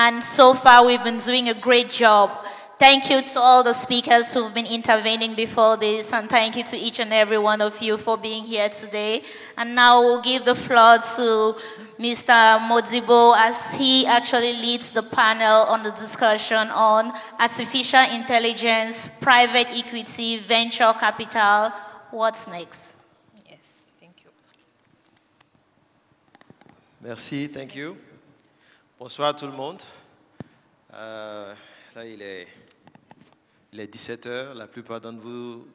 And so far, we've been doing a great job. Thank you to all the speakers who've been intervening before this, and thank you to each and every one of you for being here today. And now we'll give the floor to Mr. Modzibo as he actually leads the panel on the discussion on artificial intelligence, private equity, venture capital. What's next? Yes, thank you. Merci, thank you. Bonsoir tout le monde. Là, il est 17 heures. La plupart d'entre vous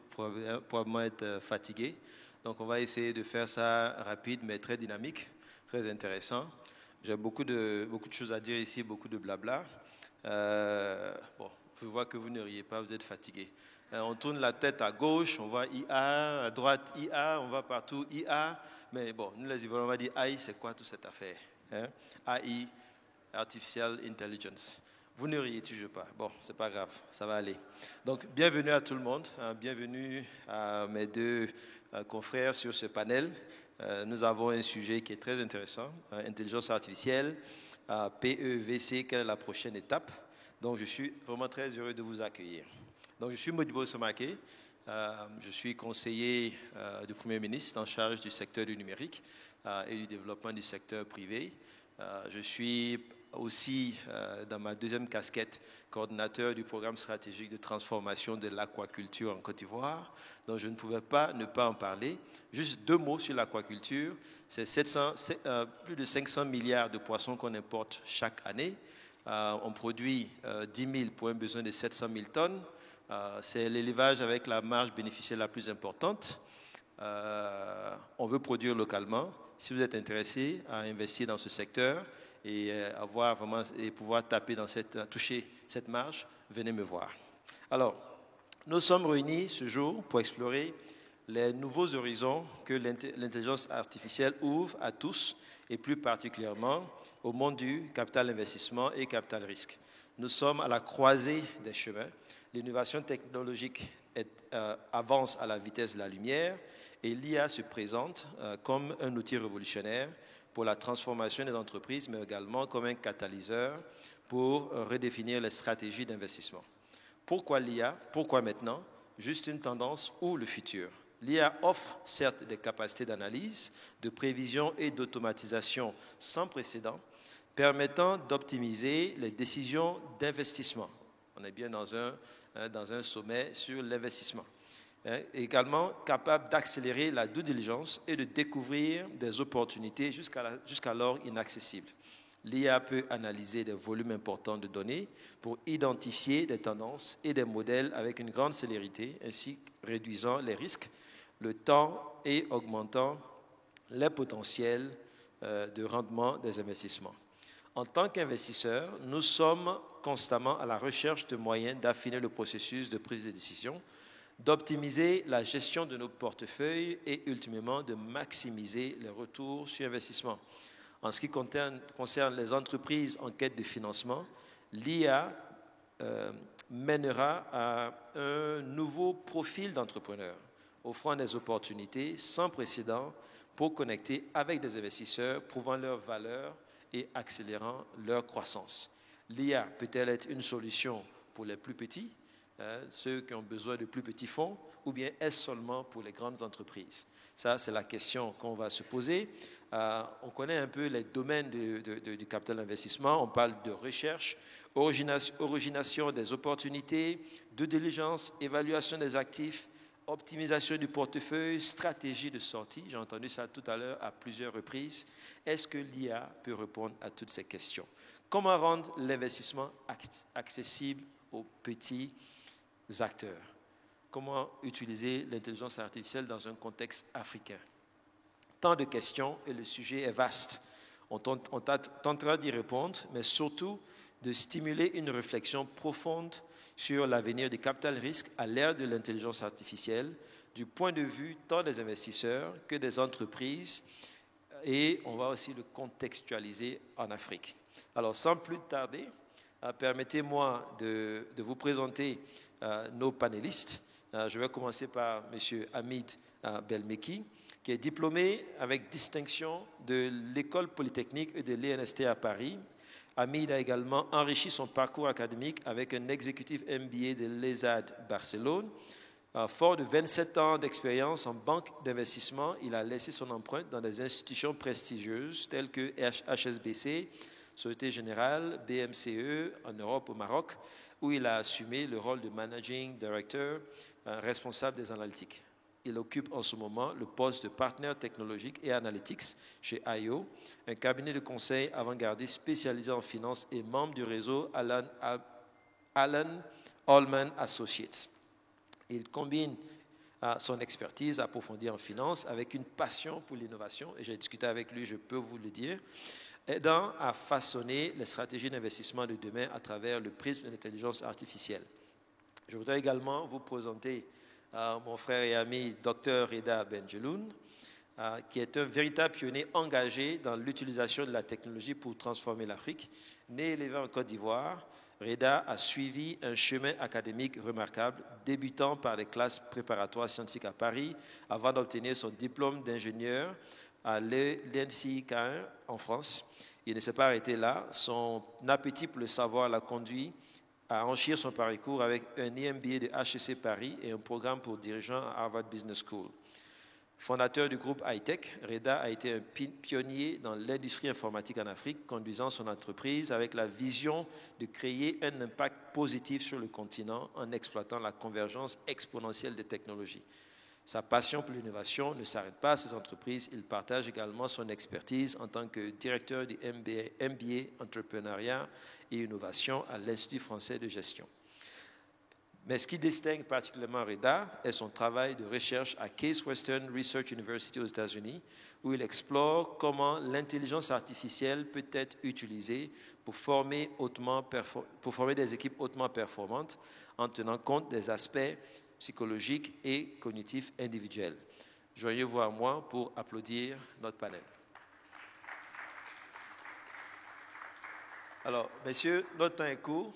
probablement être fatigués. Donc, on va essayer de faire ça rapide, mais très dynamique, très intéressant. J'ai beaucoup de choses à dire ici, beaucoup de blabla. Bon, je vois que vous ne riez pas, vous êtes fatigués. On tourne la tête à gauche, on voit IA, à droite IA, on va partout IA. Mais bon, nous les Ivoiriens, on va dire AI, c'est quoi toute cette affaire, hein? AI, Artificial Intelligence. Vous ne riez toujours pas. Bon, c'est pas grave, ça va aller. Donc, bienvenue à tout le monde. Bienvenue à mes deux confrères sur ce panel. Nous avons un sujet qui est très intéressant, intelligence artificielle, PEVC, quelle est la prochaine étape? Donc, je suis vraiment très heureux de vous accueillir. Donc, je suis Modibo Samake. Je suis conseiller du Premier ministre en charge du secteur du numérique et du développement du secteur privé. Je suis aussi, dans ma deuxième casquette, coordinateur du programme stratégique de transformation de l'aquaculture en Côte d'Ivoire. Donc, je ne pouvais pas ne pas en parler. Juste deux mots sur l'aquaculture. C'est plus de 500 milliards de poissons qu'on importe chaque année. On produit 10 000 pour un besoin de 700 000 tonnes. C'est l'élevage avec la marge bénéficiaire la plus importante. On veut produire localement. Si vous êtes intéressé à investir dans ce secteur et avoir vraiment et pouvoir toucher cette marge, venez me voir. Alors, nous sommes réunis ce jour pour explorer les nouveaux horizons que l'intelligence artificielle ouvre à tous et plus particulièrement au monde du capital investissement et capital risque. Nous sommes à la croisée des chemins. L'innovation technologique avance à la vitesse de la lumière et l'IA se présente comme un outil révolutionnaire pour la transformation des entreprises, mais également comme un catalyseur pour redéfinir les stratégies d'investissement. Pourquoi l'IA? Pourquoi maintenant? Juste une tendance ou le futur? L'IA offre certes des capacités d'analyse, de prévision et d'automatisation sans précédent, permettant d'optimiser les décisions d'investissement. On est bien dans un sommet sur l'investissement. Également capable d'accélérer la due diligence et de découvrir des opportunités jusqu'alors inaccessibles. L'IA peut analyser des volumes importants de données pour identifier des tendances et des modèles avec une grande célérité, ainsi réduisant les risques, le temps et augmentant les potentiels de rendement des investissements. En tant qu'investisseurs, nous sommes constamment à la recherche de moyens d'affiner le processus de prise de décision, d'optimiser la gestion de nos portefeuilles et ultimement de maximiser les retours sur investissement. En ce qui concerne les entreprises en quête de financement, l'IA mènera à un nouveau profil d'entrepreneur, offrant des opportunités sans précédent pour connecter avec des investisseurs, prouvant leur valeur et accélérant leur croissance. L'IA peut-elle être une solution pour les plus petits, ceux qui ont besoin de plus petits fonds, ou bien est-ce seulement pour les grandes entreprises? Ça, c'est la question qu'on va se poser. On connaît un peu les domaines du capital investissement. On parle de recherche, origination des opportunités, due diligence, évaluation des actifs, optimisation du portefeuille, stratégie de sortie. J'ai entendu ça tout à l'heure à plusieurs reprises. Est-ce que l'IA peut répondre à toutes ces questions? Comment rendre l'investissement accessible aux petits acteurs? Comment utiliser l'intelligence artificielle dans un contexte africain? Tant de questions et le sujet est vaste. On tentera d'y répondre, mais surtout de stimuler une réflexion profonde sur l'avenir du capital risque à l'ère de l'intelligence artificielle, du point de vue tant des investisseurs que des entreprises, et on va aussi le contextualiser en Afrique. Alors, sans plus tarder, permettez-moi de vous présenter nos panélistes. Je vais commencer par M. Hamid Belmeki, qui est diplômé avec distinction de l'École polytechnique et de l'ENST à Paris, Hamid a également enrichi son parcours académique avec un exécutif MBA de l'ESAD Barcelone. Fort de 27 ans d'expérience en banque d'investissement, il a laissé son empreinte dans des institutions prestigieuses telles que HSBC, Société Générale, BMCE en Europe au Maroc, où il a assumé le rôle de Managing Director responsable des analytiques. Il occupe en ce moment le poste de partenaire technologique et analytics chez IO, un cabinet de conseil avant-gardiste spécialisé en finance et membre du réseau Allen Allman Associates. Il combine son expertise approfondie en finance avec une passion pour l'innovation, et j'ai discuté avec lui, je peux vous le dire, aidant à façonner les stratégies d'investissement de demain à travers le prisme de l'intelligence artificielle. Je voudrais également vous présenter mon frère et ami Dr Reda Benjeloun, qui est un véritable pionnier engagé dans l'utilisation de la technologie pour transformer l'Afrique. Né et élevé en Côte d'Ivoire, Reda a suivi un chemin académique remarquable, débutant par des classes préparatoires scientifiques à Paris, avant d'obtenir son diplôme d'ingénieur à l'ENSI-Caen en France. Il ne s'est pas arrêté là. Son appétit pour le savoir l'a conduit à enrichir son parcours avec un MBA de HEC Paris et un programme pour dirigeants à Harvard Business School. Fondateur du groupe Hightech, Reda a été un pionnier dans l'industrie informatique en Afrique, conduisant son entreprise avec la vision de créer un impact positif sur le continent en exploitant la convergence exponentielle des technologies. Sa passion pour l'innovation ne s'arrête pas à ses entreprises. Il partage également son expertise en tant que directeur du MBA Entrepreneuriat et Innovation à l'Institut français de gestion. Mais ce qui distingue particulièrement Reda est son travail de recherche à Case Western Research University aux États-Unis, où il explore comment l'intelligence artificielle peut être utilisée pour former des équipes hautement performantes en tenant compte des aspects psychologiques et cognitifs individuels. Joignez-vous à moi pour applaudir notre panel. Alors, messieurs, notre temps est court.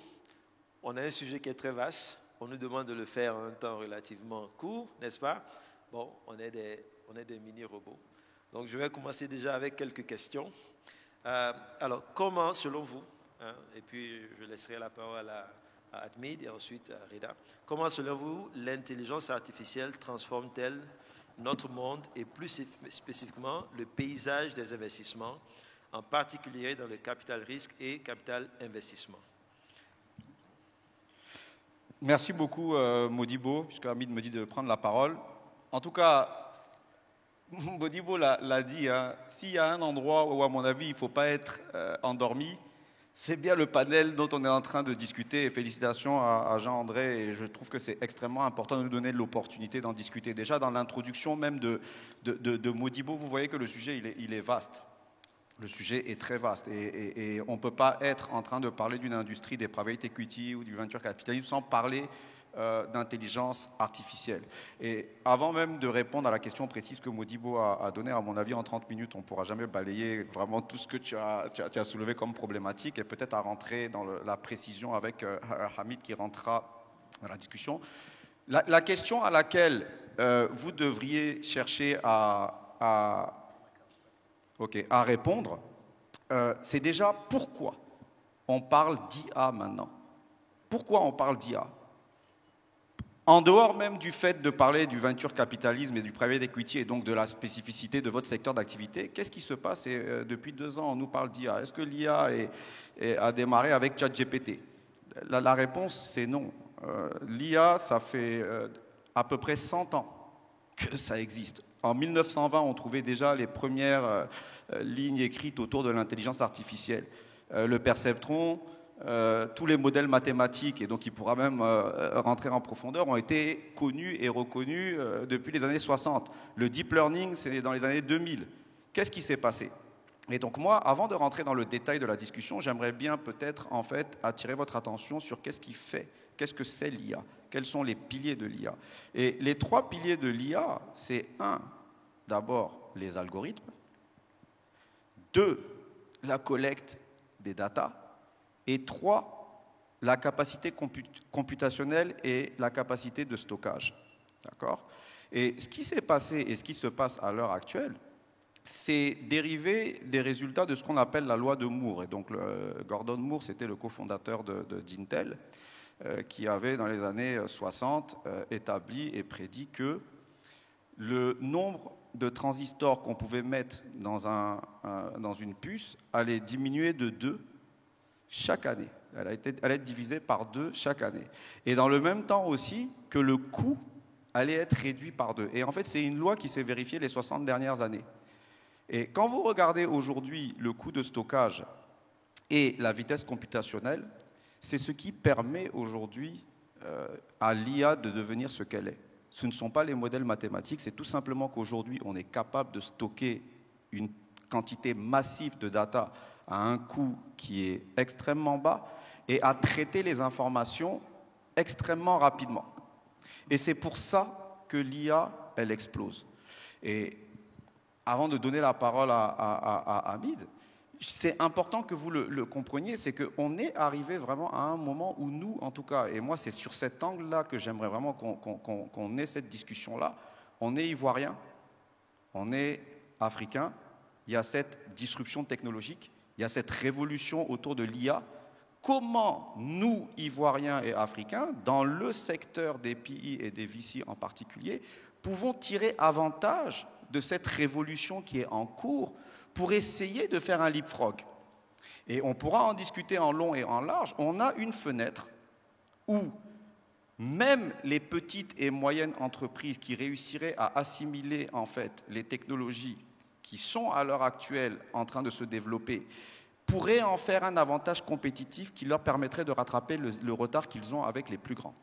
On a un sujet qui est très vaste. On nous demande de le faire en un temps relativement court, n'est-ce pas? Bon, on est des mini-robots. Donc, je vais commencer déjà avec quelques questions. Alors, comment, selon vous, et puis je laisserai la parole à Hamid et ensuite à Reda, comment, selon vous, l'intelligence artificielle transforme-t-elle notre monde et plus spécifiquement le paysage des investissements, en particulier dans le capital risque et capital investissement? Merci beaucoup, Modibo, puisque Hamid me dit de prendre la parole. En tout cas, Modibo l'a dit, hein, s'il y a un endroit où, à mon avis, il ne faut pas être endormi, c'est bien le panel dont on est en train de discuter. Et félicitations à Jean-André. Et je trouve que c'est extrêmement important de nous donner l'opportunité d'en discuter. Déjà, dans l'introduction même de Modibo, vous voyez que le sujet, il est vaste. Le sujet est très vaste et on ne peut pas être en train de parler d'une industrie des private equity ou du venture capitalisme sans parler d'intelligence artificielle. Et avant même de répondre à la question précise que Modibo a donnée, à mon avis, en 30 minutes, on ne pourra jamais balayer vraiment tout ce que tu as soulevé comme problématique et peut-être à rentrer dans la précision avec Hamid qui rentrera dans la discussion. La question à laquelle vous devriez chercher à répondre, c'est déjà pourquoi on parle d'IA maintenant. Pourquoi on parle d'IA? En dehors même du fait de parler du venture capitalisme et du private equity et donc de la spécificité de votre secteur d'activité, qu'est-ce qui se passe? Depuis 2 ans, on nous parle d'IA. Est-ce que l'IA a démarré avec ChatGPT? La réponse, c'est non. L'IA, ça fait à peu près 100 ans que ça existe. En 1920, on trouvait déjà les premières lignes écrites autour de l'intelligence artificielle. Le perceptron, tous les modèles mathématiques, et donc il pourra même rentrer en profondeur, ont été connus et reconnus depuis les années 60. Le deep learning, c'est dans les années 2000. Qu'est-ce qui s'est passé? Et donc moi, avant de rentrer dans le détail de la discussion, j'aimerais bien peut-être en fait attirer votre attention sur qu'est-ce que c'est l'IA, quels sont les piliers de l'IA. Et les 3 piliers de l'IA, c'est 1, d'abord les algorithmes, 2, la collecte des datas, et 3, la capacité computationnelle et la capacité de stockage. D'accord? Et ce qui s'est passé et ce qui se passe à l'heure actuelle, c'est dérivé des résultats de ce qu'on appelle la loi de Moore. Et donc, Gordon Moore, c'était le cofondateur d'Intel, qui avait, dans les années 60, établi et prédit que le nombre de transistors qu'on pouvait mettre dans une puce allait diminuer de 2 chaque année. Elle allait être divisée par 2 chaque année. Et dans le même temps aussi, que le coût allait être réduit par 2. Et en fait, c'est une loi qui s'est vérifiée les 60 dernières années. Et quand vous regardez aujourd'hui le coût de stockage et la vitesse computationnelle, c'est ce qui permet aujourd'hui à l'IA de devenir ce qu'elle est. Ce ne sont pas les modèles mathématiques, c'est tout simplement qu'aujourd'hui, on est capable de stocker une quantité massive de data à un coût qui est extrêmement bas et à traiter les informations extrêmement rapidement. Et c'est pour ça que l'IA, elle explose. Et avant de donner la parole à Hamid, c'est important que vous le compreniez, c'est qu'on est arrivé vraiment à un moment où nous, en tout cas, et moi c'est sur cet angle-là que j'aimerais vraiment qu'on ait cette discussion-là, on est ivoirien, on est africain, il y a cette disruption technologique, il y a cette révolution autour de l'IA. Comment nous, Ivoiriens et Africains, dans le secteur des PI et des VC en particulier, pouvons tirer avantage de cette révolution qui est en cours pour essayer de faire un leapfrog. Et on pourra en discuter en long et en large. On a une fenêtre où même les petites et moyennes entreprises qui réussiraient à assimiler en fait les technologies qui sont à l'heure actuelle en train de se développer pourraient en faire un avantage compétitif qui leur permettrait de rattraper le retard qu'ils ont avec les plus grands.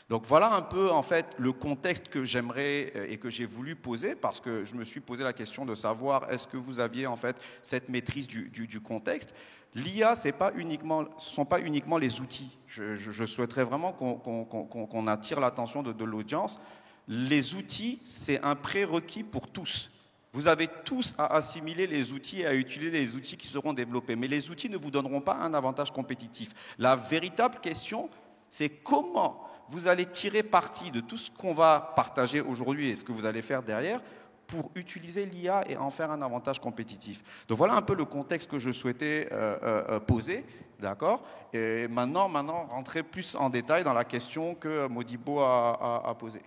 Donc voilà un peu en fait le contexte que j'aimerais et que j'ai voulu poser, parce que je me suis posé la question de savoir est-ce que vous aviez en fait cette maîtrise du contexte. L'IA, ce ne sont pas uniquement les outils. Je souhaiterais vraiment qu'on attire l'attention de l'audience. Les outils, c'est un prérequis pour tous. Vous avez tous à assimiler les outils et à utiliser les outils qui seront développés. Mais les outils ne vous donneront pas un avantage compétitif. La véritable question, c'est comment vous allez tirer parti de tout ce qu'on va partager aujourd'hui et ce que vous allez faire derrière pour utiliser l'IA et en faire un avantage compétitif. Donc voilà un peu le contexte que je souhaitais poser, d'accord ? Et maintenant, rentrer plus en détail dans la question que Modibo a posée.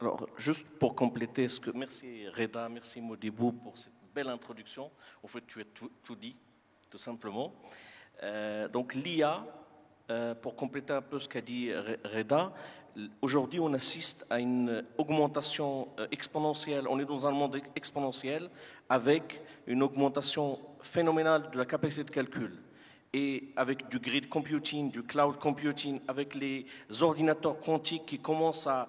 Alors, juste pour compléter merci Reda, merci Modibo pour cette belle introduction. En fait, tu as tout dit, tout simplement. Donc l'IA, pour compléter un peu ce qu'a dit Reda, aujourd'hui on assiste à une augmentation exponentielle. On est dans un monde exponentiel avec une augmentation phénoménale de la capacité de calcul. Et avec du grid computing, du cloud computing, avec les ordinateurs quantiques qui commencent à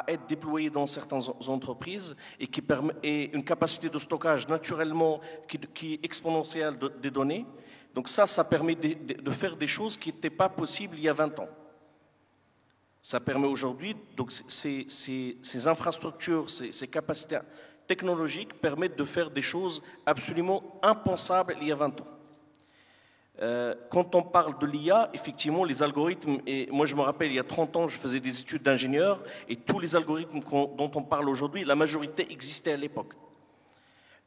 être déployés dans certaines entreprises et qui permet une capacité de stockage naturellement qui est exponentielle des données. Donc ça permet de faire des choses qui n'étaient pas possibles il y a 20 ans. Ça permet aujourd'hui, donc ces infrastructures, ces capacités technologiques permettent de faire des choses absolument impensables il y a 20 ans. Quand on parle de l'IA, effectivement, les algorithmes, et moi je me rappelle, il y a 30 ans, je faisais des études d'ingénieur, et tous les algorithmes dont on parle aujourd'hui, la majorité existait à l'époque.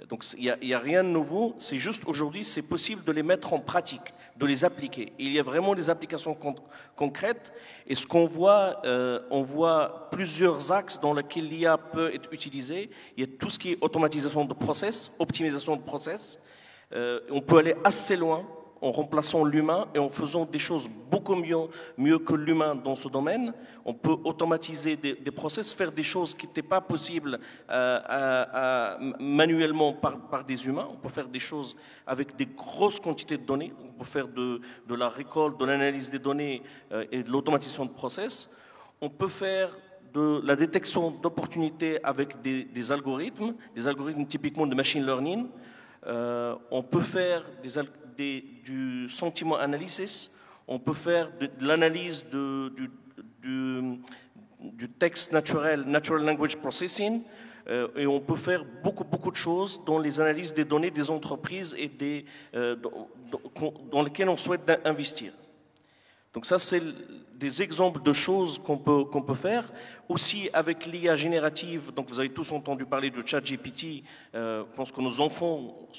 Donc il n'y a rien de nouveau, c'est juste aujourd'hui, c'est possible de les mettre en pratique, de les appliquer. Et il y a vraiment des applications concrètes, et ce qu'on voit, on voit plusieurs axes dans lesquels l'IA peut être utilisée. Il y a tout ce qui est automatisation de process, optimisation de process. On peut aller assez loin en remplaçant l'humain et en faisant des choses beaucoup mieux que l'humain dans ce domaine. On peut automatiser des process, faire des choses qui n'étaient pas possibles manuellement par des humains. On peut faire des choses avec des grosses quantités de données. On peut faire de la récolte, de l'analyse des données et de l'automatisation de process. On peut faire de la détection d'opportunités avec des algorithmes typiquement de machine learning. On peut faire du sentiment analysis, on peut faire de l'analyse du texte naturel, natural language processing, et on peut faire beaucoup de choses dans les analyses des données des entreprises et dans lesquelles on souhaite investir. Donc ça, c'est des exemples de choses qu'on peut faire. Aussi avec l'IA générative, donc vous avez tous entendu parler de ChatGPT. Je pense que nos enfants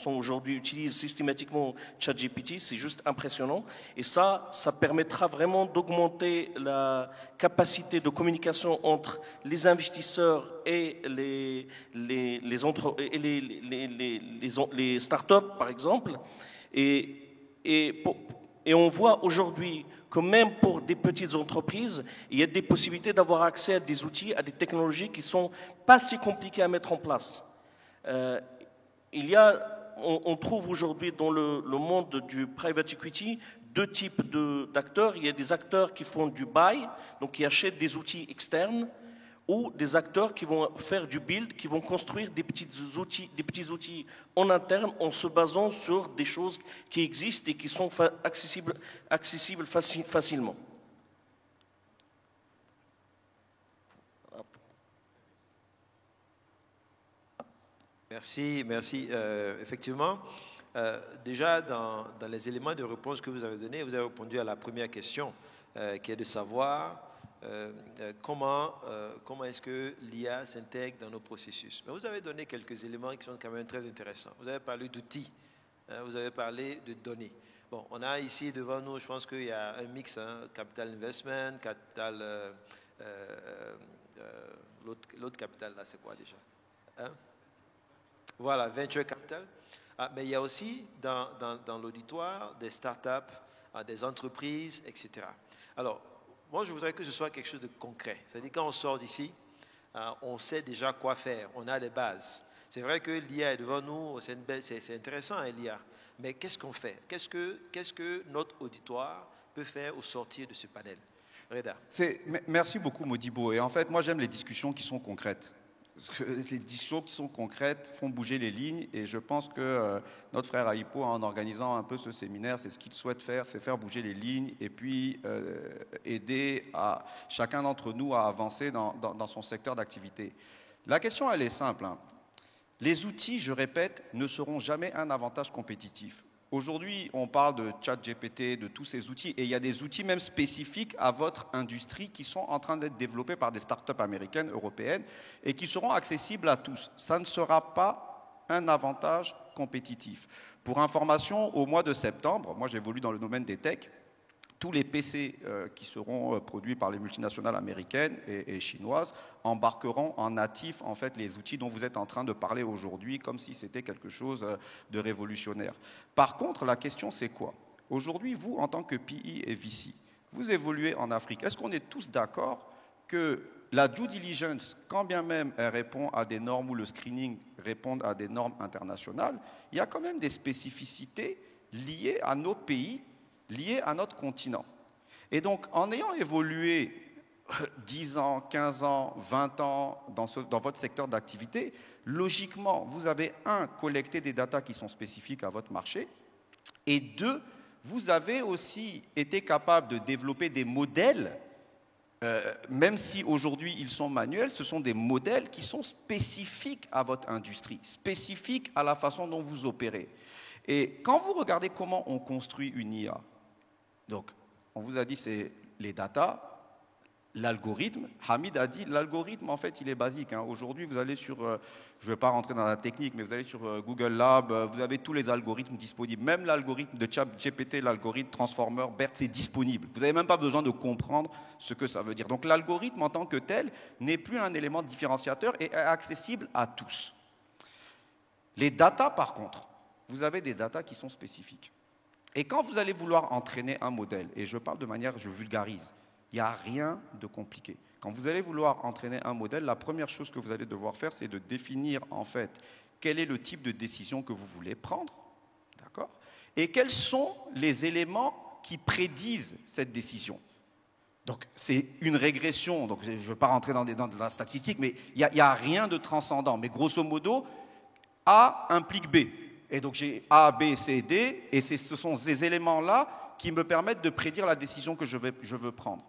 utilisent systématiquement ChatGPT, c'est juste impressionnant. Et ça permettra vraiment d'augmenter la capacité de communication entre les investisseurs et les startups, par exemple. Et on voit aujourd'hui que même pour des petites entreprises, il y a des possibilités d'avoir accès à des outils, à des technologies qui ne sont pas si compliquées à mettre en place. On trouve aujourd'hui dans le monde du private equity deux types d'acteurs. Il y a des acteurs qui font du buy, donc qui achètent des outils externes, ou des acteurs qui vont faire du build, qui vont construire des petits outils en interne en se basant sur des choses qui existent et qui sont accessibles facilement. Merci. Effectivement, déjà dans les éléments de réponse que vous avez donnés, vous avez répondu à la première question, qui est de savoir comment est-ce que l'IA s'intègre dans nos processus. Mais vous avez donné quelques éléments qui sont quand même très intéressants. Vous avez parlé d'outils, vous avez parlé de données. Bon, on a ici devant nous, je pense qu'il y a un mix, capital investment, capital... l'autre capital, là, c'est quoi déjà? Voilà, venture capital. Mais il y a aussi dans l'auditoire des startups, des entreprises, etc. Alors, moi, je voudrais que ce soit quelque chose de concret. C'est-à-dire, quand on sort d'ici, on sait déjà quoi faire. On a les bases. C'est vrai que l'IA est devant nous, c'est intéressant, l'IA. Mais qu'est-ce qu'on fait? Qu'est-ce que notre auditoire peut faire au sortir de ce panel? Reda. Merci beaucoup, Modibo. Et en fait, moi, j'aime les discussions qui sont concrètes. Parce que les discussions qui sont concrètes font bouger les lignes, et je pense que notre frère Aipo, en organisant un peu ce séminaire, c'est ce qu'il souhaite faire, c'est faire bouger les lignes et puis aider chacun d'entre nous à avancer dans son secteur d'activité. La question, elle est simple. Les outils, je répète, ne seront jamais un avantage compétitif. Aujourd'hui, on parle de ChatGPT, de tous ces outils, et il y a des outils même spécifiques à votre industrie qui sont en train d'être développés par des startups américaines, européennes, et qui seront accessibles à tous. Ça ne sera pas un avantage compétitif. Pour information, au mois de septembre, moi j'évolue dans le domaine des techs, tous les PC qui seront produits par les multinationales américaines et chinoises embarqueront en natif en fait les outils dont vous êtes en train de parler aujourd'hui, comme si c'était quelque chose de révolutionnaire. Par contre, la question c'est quoi? Aujourd'hui, vous, en tant que PI et VC, vous évoluez en Afrique. Est-ce qu'on est tous d'accord que la due diligence, quand bien même elle répond à des normes ou le screening répond à des normes internationales, il y a quand même des spécificités liées à nos pays, liées à notre continent. Et donc, en ayant évolué 10 ans, 15 ans, 20 ans dans votre secteur d'activité, logiquement, vous avez, collecté des datas qui sont spécifiques à votre marché, et 2, vous avez aussi été capable de développer des modèles, même si aujourd'hui ils sont manuels, ce sont des modèles qui sont spécifiques à votre industrie, spécifiques à la façon dont vous opérez. Et quand vous regardez comment on construit une IA, donc on vous a dit c'est les datas, l'algorithme. Hamid a dit l'algorithme, en fait, il est basique. Aujourd'hui, vous allez sur, je ne vais pas rentrer dans la technique, mais vous allez sur Google Lab, vous avez tous les algorithmes disponibles. Même l'algorithme de ChatGPT, l'algorithme Transformer, BERT, c'est disponible. Vous n'avez même pas besoin de comprendre ce que ça veut dire. Donc l'algorithme en tant que tel n'est plus un élément différenciateur et est accessible à tous. Les datas, par contre, vous avez des datas qui sont spécifiques. Et quand vous allez vouloir entraîner un modèle, et je parle de manière, je vulgarise, il n'y a rien de compliqué. Quand vous allez vouloir entraîner un modèle, la première chose que vous allez devoir faire, c'est de définir en fait quel est le type de décision que vous voulez prendre, d'accord ? Et quels sont les éléments qui prédisent cette décision. Donc c'est une régression, donc je ne veux pas rentrer dans la statistique, mais il n'y a rien de transcendant. Mais grosso modo, A implique B. Et donc j'ai A, B, C, D, et ce sont ces éléments-là qui me permettent de prédire la décision que je veux prendre.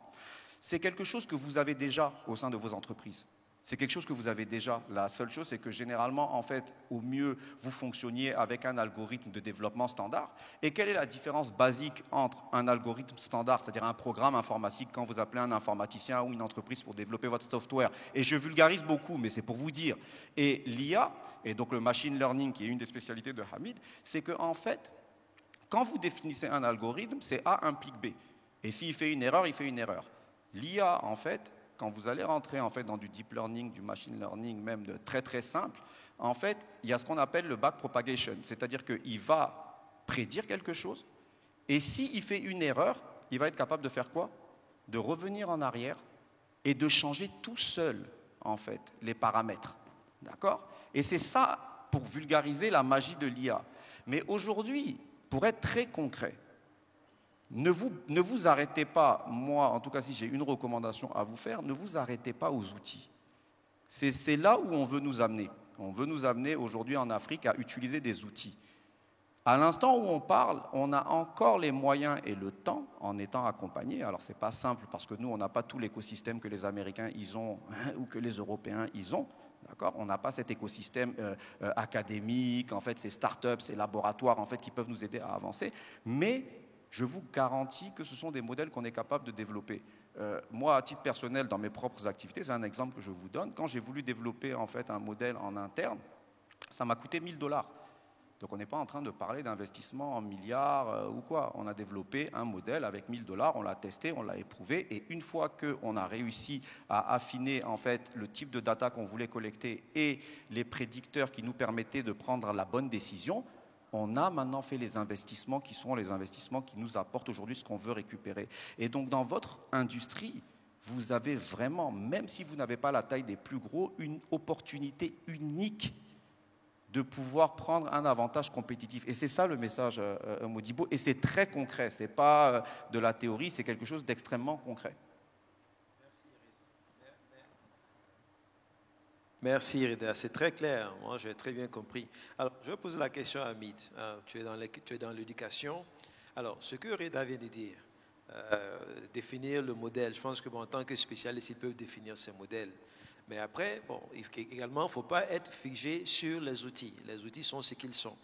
C'est quelque chose que vous avez déjà au sein de vos entreprises. C'est quelque chose que vous avez déjà. La seule chose, c'est que généralement, en fait, au mieux, vous fonctionniez avec un algorithme de développement standard. Et quelle est la différence basique entre un algorithme standard, c'est-à-dire un programme informatique, quand vous appelez un informaticien ou une entreprise pour développer votre software? Et je vulgarise beaucoup, mais c'est pour vous dire. Et l'IA, et donc le machine learning, qui est une des spécialités de Hamid, c'est qu'en fait, quand vous définissez un algorithme, c'est A implique B. Et s'il fait une erreur, il fait une erreur. L'IA, en fait, quand vous allez rentrer en fait, dans du deep learning, du machine learning, même de très très simple, en fait, il y a ce qu'on appelle le backpropagation. C'est-à-dire qu'il va prédire quelque chose, et s'il fait une erreur, il va être capable de faire quoi? De revenir en arrière et de changer tout seul, en fait, les paramètres. D'accord? Et c'est ça, pour vulgariser la magie de l'IA. Mais aujourd'hui, pour être très concret, ne vous arrêtez pas, moi en tout cas si j'ai une recommandation à vous faire, ne vous arrêtez pas aux outils. C'est là où on veut nous amener. On veut nous amener aujourd'hui en Afrique à utiliser des outils. À l'instant où on parle, on a encore les moyens et le temps en étant accompagné. Alors ce n'est pas simple parce que nous on n'a pas tout l'écosystème que les Américains ils ont ou que les Européens ils ont. D'accord ? On n'a pas cet écosystème académique, en fait, ces startups, ces laboratoires en fait, qui peuvent nous aider à avancer. Mais je vous garantis que ce sont des modèles qu'on est capable de développer. Moi, à titre personnel, dans mes propres activités, c'est un exemple que je vous donne. Quand j'ai voulu développer en fait, un modèle en interne, ça m'a coûté 1 000 $. Donc on n'est pas en train de parler d'investissement en milliards ou quoi. On a développé un modèle avec 1 000 $, on l'a testé, on l'a éprouvé, et une fois qu'on a réussi à affiner en fait, le type de data qu'on voulait collecter et les prédicteurs qui nous permettaient de prendre la bonne décision, on a maintenant fait les investissements qui sont les investissements qui nous apportent aujourd'hui ce qu'on veut récupérer. Et donc dans votre industrie, vous avez vraiment, même si vous n'avez pas la taille des plus gros, une opportunité unique de pouvoir prendre un avantage compétitif. Et c'est ça le message, Modibo, et c'est très concret, ce n'est pas de la théorie, c'est quelque chose d'extrêmement concret. Merci Reda, c'est très clair, moi j'ai très bien compris. Alors je vais poser la question à Hamid, tu es dans l'éducation. Alors ce que Reda vient de dire, définir le modèle, je pense que en tant que spécialiste ils peuvent définir ces modèles. Mais après, également, il ne faut pas être figé sur les outils. Les outils sont ce qu'ils sont.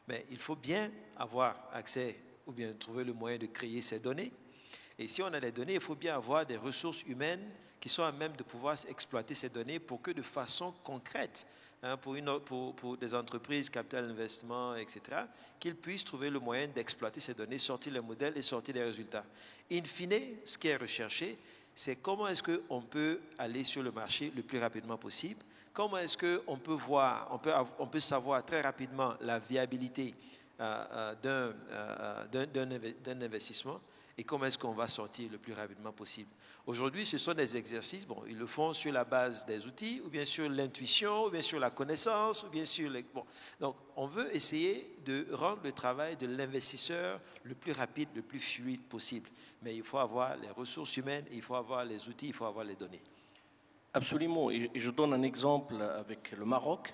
Mais il faut bien avoir accès ou bien trouver le moyen de créer ces données. Et si on a les données, il faut bien avoir des ressources humaines qui sont à même de pouvoir exploiter ces données pour que de façon concrète, pour des entreprises, capital investissement, etc., qu'ils puissent trouver le moyen d'exploiter ces données, sortir les modèles et sortir les résultats. In fine, ce qui est recherché, c'est comment est-ce qu'on peut aller sur le marché le plus rapidement possible, comment est-ce qu'on peut voir, on peut savoir très rapidement la viabilité d'un investissement et comment est-ce qu'on va sortir le plus rapidement possible. Aujourd'hui, ce sont des exercices, ils le font sur la base des outils, ou bien sur l'intuition, ou bien sur la connaissance, ou bien sur les... Donc, on veut essayer de rendre le travail de l'investisseur le plus rapide, le plus fluide possible. Mais il faut avoir les ressources humaines, il faut avoir les outils, il faut avoir les données. Absolument. Et je donne un exemple avec le Maroc.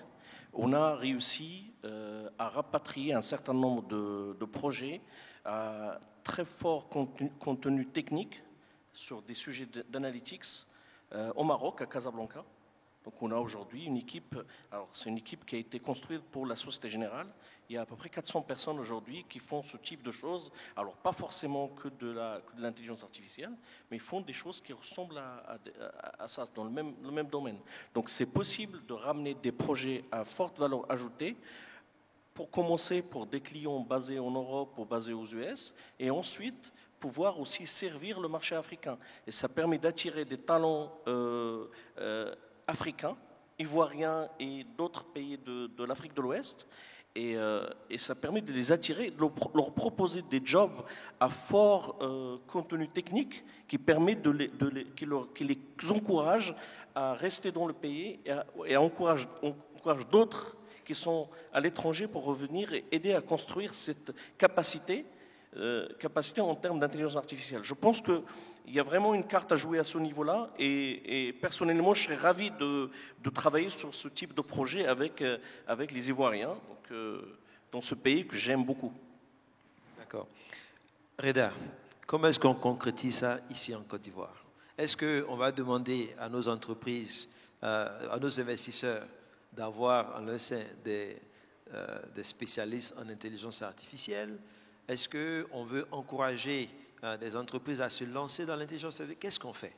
On a réussi à rapatrier un certain nombre de projets à très fort contenu technique sur des sujets d'analytics au Maroc, à Casablanca. Donc on a aujourd'hui une équipe, alors c'est une équipe qui a été construite pour la Société Générale. Il y a à peu près 400 personnes aujourd'hui qui font ce type de choses. Alors pas forcément que de l'intelligence artificielle, mais ils font des choses qui ressemblent à ça, dans le même domaine. Donc c'est possible de ramener des projets à forte valeur ajoutée, pour commencer pour des clients basés en Europe ou basés aux US, et ensuite pouvoir aussi servir le marché africain. Et ça permet d'attirer des talents africains, ivoiriens et d'autres pays de l'Afrique de l'Ouest. Et ça permet de les attirer, de leur proposer des jobs à fort contenu technique qui permet qui les encourage à rester dans le pays et encourage d'autres qui sont à l'étranger pour revenir et aider à construire cette capacité en termes d'intelligence artificielle. Je pense qu'il y a vraiment une carte à jouer à ce niveau-là et personnellement, je serais ravi de travailler sur ce type de projet avec les Ivoiriens, dans ce pays que j'aime beaucoup. D'accord. Reda, comment est-ce qu'on concrétise ça ici en Côte d'Ivoire? Est-ce qu'on va demander à nos entreprises à nos investisseurs d'avoir en leur sein des spécialistes en intelligence artificielle? Est-ce qu'on veut encourager des entreprises à se lancer dans l'intelligence artificielle? Qu'est-ce qu'on fait?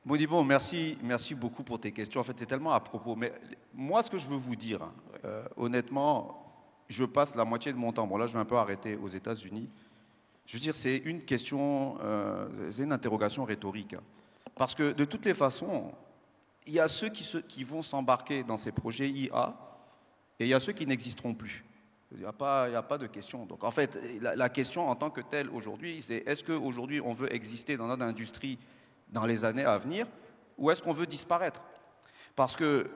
Modibo, merci beaucoup pour tes questions. En fait, c'est tellement à propos. Mais moi, ce que je veux vous dire, honnêtement, je passe la moitié de mon temps. Bon, là, je vais un peu arrêter aux États-Unis. Je veux dire, c'est une question, c'est une interrogation rhétorique. Parce que de toutes les façons, il y a ceux qui vont s'embarquer dans ces projets IA et il y a ceux qui n'existeront plus. Il n'y a pas de question. Donc, en fait, la question en tant que telle aujourd'hui, c'est est-ce qu'aujourd'hui, on veut exister dans notre industrie dans les années à venir, ou est-ce qu'on veut disparaître? Parce que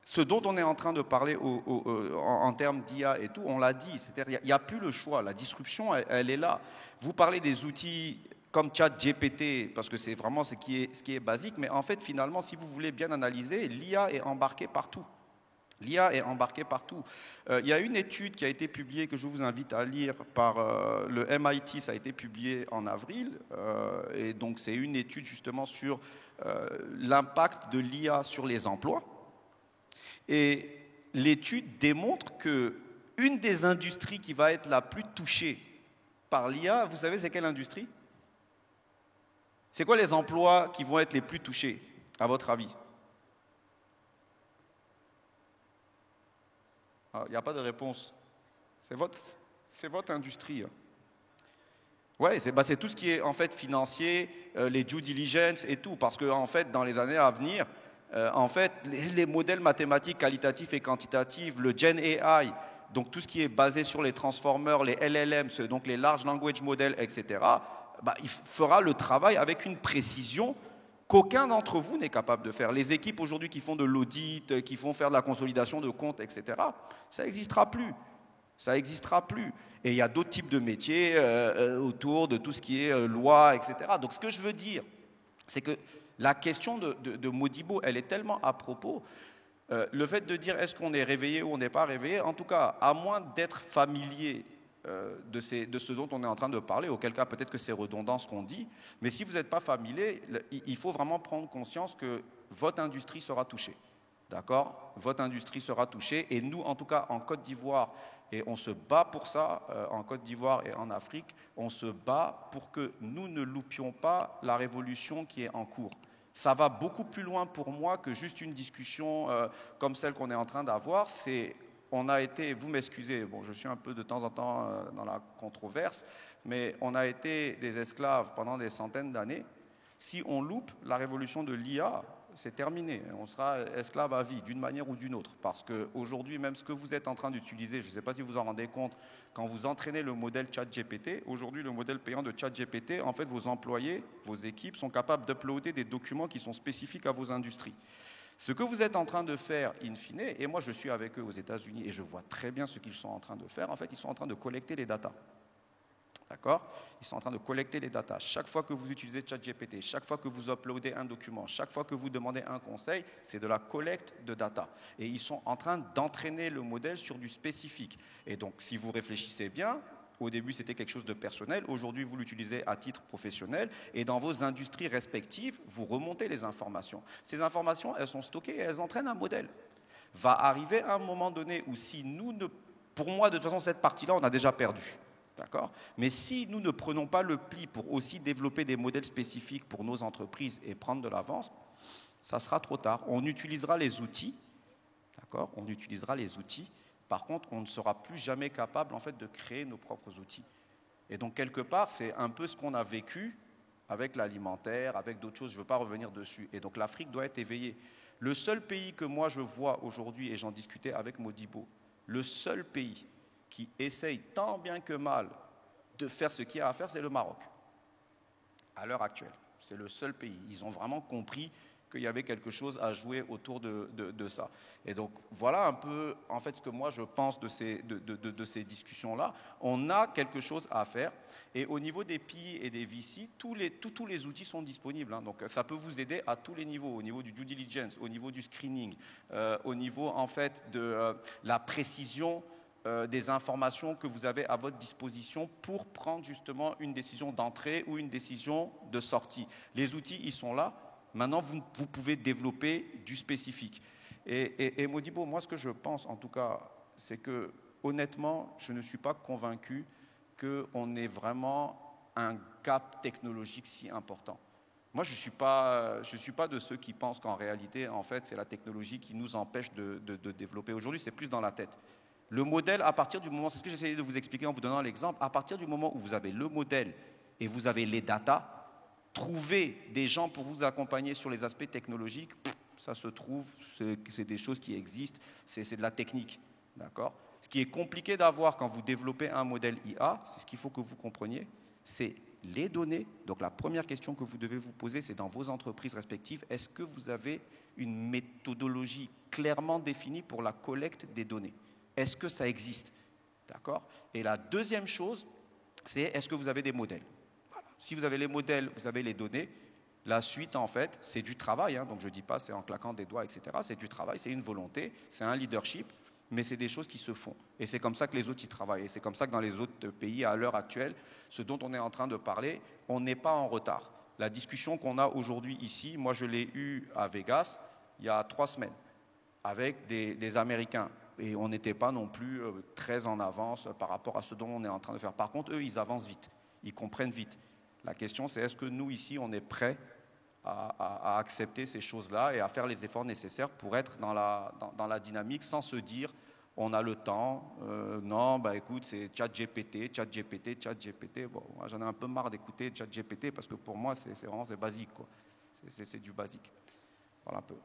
ce dont on est en train de parler en termes d'IA et tout, on l'a dit, c'est-à-dire il n'y a plus le choix, la disruption, elle est là. Vous parlez des outils comme ChatGPT, parce que c'est vraiment ce qui est basique, mais en fait, finalement, si vous voulez bien analyser, l'IA est embarquée partout. L'IA est embarquée partout. Il y a une étude qui a été publiée, que je vous invite à lire, par le MIT, ça a été publié en avril, et donc c'est une étude justement sur l'impact de l'IA sur les emplois. Et l'étude démontre qu'une des industries qui va être la plus touchée par l'IA, vous savez c'est quelle industrie? C'est quoi les emplois qui vont être les plus touchés, à votre avis? Il n'y a pas de réponse. C'est votre industrie. Oui, c'est tout ce qui est en fait financier, les due diligence et tout, parce que en fait, dans les années à venir, en fait, les modèles mathématiques qualitatifs et quantitatifs, le Gen AI, donc tout ce qui est basé sur les transformers, les LLM, donc les large language models, etc., il fera le travail avec une précision qu'aucun d'entre vous n'est capable de faire. Les équipes aujourd'hui qui font de l'audit, qui font faire de la consolidation de comptes, etc., ça n'existera plus. Ça n'existera plus. Et il y a d'autres types de métiers autour de tout ce qui est loi, etc. Donc ce que je veux dire, c'est que la question de Modibo, elle est tellement à propos. Le fait de dire est-ce qu'on est réveillé ou on n'est pas réveillé, en tout cas, à moins d'être familier de ce dont on est en train de parler, auquel cas peut-être que c'est redondant ce qu'on dit, mais si vous n'êtes pas familier, il faut vraiment prendre conscience que votre industrie sera touchée. D'accord? Votre industrie sera touchée, et nous, en tout cas, en Côte d'Ivoire, et on se bat pour ça, en Côte d'Ivoire et en Afrique, on se bat pour que nous ne loupions pas la révolution qui est en cours. Ça va beaucoup plus loin pour moi que juste une discussion comme celle qu'on est en train d'avoir. On a été, vous m'excusez, bon, je suis un peu de temps en temps dans la controverse, mais on a été des esclaves pendant des centaines d'années. Si on loupe la révolution de l'IA, c'est terminé. On sera esclave à vie, d'une manière ou d'une autre. Parce qu'aujourd'hui, même ce que vous êtes en train d'utiliser, je ne sais pas si vous en rendez compte, quand vous entraînez le modèle ChatGPT, aujourd'hui, le modèle payant de ChatGPT, en fait, vos employés, vos équipes sont capables d'uploader des documents qui sont spécifiques à vos industries. Ce que vous êtes en train de faire, in fine, et moi je suis avec eux aux États-Unis et je vois très bien ce qu'ils sont en train de faire, en fait, ils sont en train de collecter les datas. D'accord? Ils sont en train de collecter les datas. Chaque fois que vous utilisez ChatGPT, chaque fois que vous uploadez un document, chaque fois que vous demandez un conseil, c'est de la collecte de data. Et ils sont en train d'entraîner le modèle sur du spécifique. Et donc, si vous réfléchissez bien, au début, c'était quelque chose de personnel. Aujourd'hui, vous l'utilisez à titre professionnel. Et dans vos industries respectives, vous remontez les informations. Ces informations, elles sont stockées et elles entraînent un modèle. Va arriver un moment donné où si nous ne... Pour moi, de toute façon, cette partie-là, on a déjà perdu. D'accord ? Mais si nous ne prenons pas le pli pour aussi développer des modèles spécifiques pour nos entreprises et prendre de l'avance, ça sera trop tard. On utilisera les outils. D'accord ? On utilisera les outils. Par contre, on ne sera plus jamais capable en fait, de créer nos propres outils. Et donc, quelque part, c'est un peu ce qu'on a vécu avec l'alimentaire, avec d'autres choses. Je ne veux pas revenir dessus. Et donc, l'Afrique doit être éveillée. Le seul pays que moi, je vois aujourd'hui, et j'en discutais avec Modibo, le seul pays qui essaye tant bien que mal de faire ce qu'il y a à faire, c'est le Maroc. À l'heure actuelle. C'est le seul pays. Ils ont vraiment compris qu'il y avait quelque chose à jouer autour de ça. Et donc, voilà un peu, en fait, ce que moi, je pense de ces discussions-là. On a quelque chose à faire. Et au niveau des PI et des VC, tous les outils sont disponibles. Hein. Donc, ça peut vous aider à tous les niveaux. Au niveau du due diligence, au niveau du screening, au niveau, en fait, de la précision des informations que vous avez à votre disposition pour prendre, justement, une décision d'entrée ou une décision de sortie. Les outils, ils sont là. Maintenant, vous pouvez développer du spécifique. Et Modibo, moi, ce que je pense, en tout cas, c'est que, honnêtement, je ne suis pas convaincu qu'on ait vraiment un gap technologique si important. Moi, je ne suis pas de ceux qui pensent qu'en réalité, en fait, c'est la technologie qui nous empêche de développer. Aujourd'hui, c'est plus dans la tête. Le modèle, à partir du moment, c'est ce que j'essayais de vous expliquer en vous donnant l'exemple, à partir du moment où vous avez le modèle et vous avez les datas, trouver des gens pour vous accompagner sur les aspects technologiques, ça se trouve, c'est des choses qui existent, c'est de la technique, d'accord? Ce qui est compliqué d'avoir quand vous développez un modèle IA, c'est ce qu'il faut que vous compreniez, c'est les données. Donc la première question que vous devez vous poser, c'est dans vos entreprises respectives, est-ce que vous avez une méthodologie clairement définie pour la collecte des données? Est-ce que ça existe? D'accord? Et la deuxième chose, c'est est-ce que vous avez des modèles? Voilà. Si vous avez les modèles, vous avez les données. La suite, en fait, c'est du travail. Hein, donc je ne dis pas c'est en claquant des doigts, etc. C'est du travail, c'est une volonté, c'est un leadership, mais c'est des choses qui se font. Et c'est comme ça que les autres y travaillent. Et c'est comme ça que dans les autres pays, à l'heure actuelle, ce dont on est en train de parler, on n'est pas en retard. La discussion qu'on a aujourd'hui ici, moi je l'ai eue à Vegas il y a 3 semaines, avec des Américains. Et on n'était pas non plus très en avance par rapport à ce dont on est en train de faire. Par contre, eux, ils avancent vite, ils comprennent vite. La question, c'est est-ce que nous, ici, on est prêts à accepter ces choses-là et à faire les efforts nécessaires pour être dans la dynamique sans se dire on a le temps, non, bah écoute, c'est ChatGPT. Bon, moi, j'en ai un peu marre d'écouter ChatGPT parce que pour moi, c'est vraiment basique, quoi. C'est du basique. Voilà un peu.